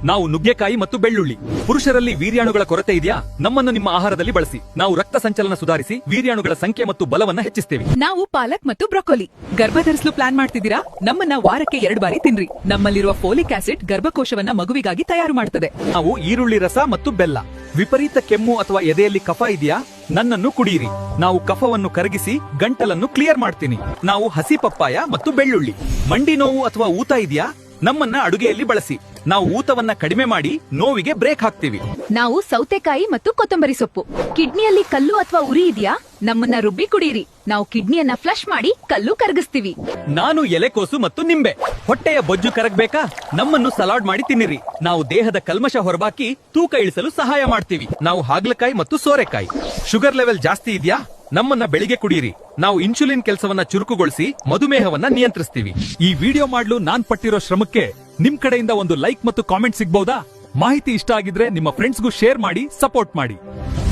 ನಾವು ನುಗ್ಗೆಕಾಯಿ ಮತ್ತು ಬೆಳ್ಳುಳ್ಳಿ. ಪುರುಷರಲ್ಲಿ ವೀರ್ಯಾಣುಗಳ ಕೊರತೆ ಇದೆಯಾ? ನಮ್ಮನ್ನು ನಿಮ್ಮ ಆಹಾರದಲ್ಲಿ ಬಳಸಿ. ನಾವು ರಕ್ತ ಸಂಚಲನ ಸುಧಾರಿಸಿ ವೀರ್ಯಾಣುಗಳ ಸಂಖ್ಯೆ ಮತ್ತು ಬಲವನ್ನ ಹೆಚ್ಚಿಸ್ತೇವೆ. ನಾವು ಪಾಲಕ್ ಮತ್ತು ಬ್ರೊಕೊಲಿ. ಗರ್ಭಧರಿಸಲು ಪ್ಲಾನ್ ಮಾಡ್ತಿದ್ದೀರಾ? ನಮ್ಮನ್ನ ವಾರಕ್ಕೆ 2 ಬಾರಿ ತಿನ್ರಿ. ನಮ್ಮಲ್ಲಿರುವ ಫೋಲಿಕ್ ಆಸಿಡ್ ಗರ್ಭಕೋಶವನ್ನ ಮಗುವಿಗಾಗಿ ತಯಾರು ಮಾಡುತ್ತದೆ. ನಾವು ಈರುಳ್ಳಿ ರಸ ಮತ್ತು ಬೆಲ್ಲ. ವಿಪರೀತ ಕೆಮ್ಮು ಅಥವಾ ಎದೆಯಲ್ಲಿ ಕಫ ಇದೆಯಾ? ನನ್ನನ್ನು ಕುಡಿಯಿರಿ. ನಾವು ಕಫವನ್ನು ಕರಗಿಸಿ ಗಂಟಲನ್ನು ಕ್ಲಿಯರ್ ಮಾಡ್ತೀನಿ. ನಾವು ಹಸಿ ಪಪ್ಪಾಯ ಮತ್ತು ಬೆಳ್ಳುಳ್ಳಿ. ಮಂಡಿ ನೋವು ಅಥವಾ ಊತ ಇದೆಯಾ? ನಮ್ಮನ್ನ ಅಡುಗೆಯಲ್ಲಿ ಬಳಸಿ. ನಾವು ಊತವನ್ನ ಕಡಿಮೆ ಮಾಡಿ ನೋವಿಗೆ ಬ್ರೇಕ್ ಹಾಕ್ತೀವಿ. ನಾವು ಸೌತೆಕಾಯಿ ಮತ್ತು ಕೊತ್ತಂಬರಿ ಸೊಪ್ಪು. ಕಿಡ್ನಿಯಲ್ಲಿ ಕಲ್ಲು ಅಥವಾ ಉರಿ ಇದೆಯಾ? ನಮ್ಮನ್ನ ರುಬ್ಬಿ ಕುಡಿಯಿರಿ. ನಾವು ಕಿಡ್ನಿಯನ್ನ ಫ್ಲಶ್ ಮಾಡಿ ಕಲ್ಲು ಕರಗಿಸ್ತೀವಿ. ನಾನು ಎಲೆಕೋಸು ಮತ್ತು ನಿಂಬೆ. ಹೊಟ್ಟೆಯ ಬೊಜ್ಜು ಕರಗಬೇಕಾ? ನಮ್ಮನ್ನು ಸಲಾಡ್ ಮಾಡಿ ತಿನ್ನಿರಿ. ನಾವು ದೇಹದ ಕಲ್ಮಶ ಹೊರಬಾಕಿ ತೂಕ ಇಳಿಸಲು ಸಹಾಯ ಮಾಡ್ತೀವಿ. ನಾವು ಹಾಗಲಕಾಯಿ ಮತ್ತು ಸೋರೆಕಾಯಿ. ಶುಗರ್ ಲೆವೆಲ್ ಜಾಸ್ತಿ ಇದೆಯಾ? ನಮ್ಮನ್ನ ಬೆಳಿಗ್ಗೆ ಕುಡಿಯಿರಿ. ನಾವು ಇನ್ಸುಲಿನ್ ಕೆಲಸವನ್ನ ಚುರುಕುಗೊಳಿಸಿ ಮಧುಮೇಹವನ್ನ ನಿಯಂತ್ರಿಸ್ತೀವಿ. ಈ ವಿಡಿಯೋ ಮಾಡಲು ನಾನ್ ಪಟ್ಟಿರೋ ಶ್ರಮಕ್ಕೆ ನಿಮ್ ಕಡೆಯಿಂದ ಒಂದು ಲೈಕ್ ಮತ್ತು ಕಾಮೆಂಟ್ ಸಿಗಬಹುದಾ? ಮಾಹಿತಿ ಇಷ್ಟ ಆಗಿದ್ರೆ ನಿಮ್ಮ ಫ್ರೆಂಡ್ಸ್ಗೂ ಶೇರ್ ಮಾಡಿ, ಸಪೋರ್ಟ್ ಮಾಡಿ.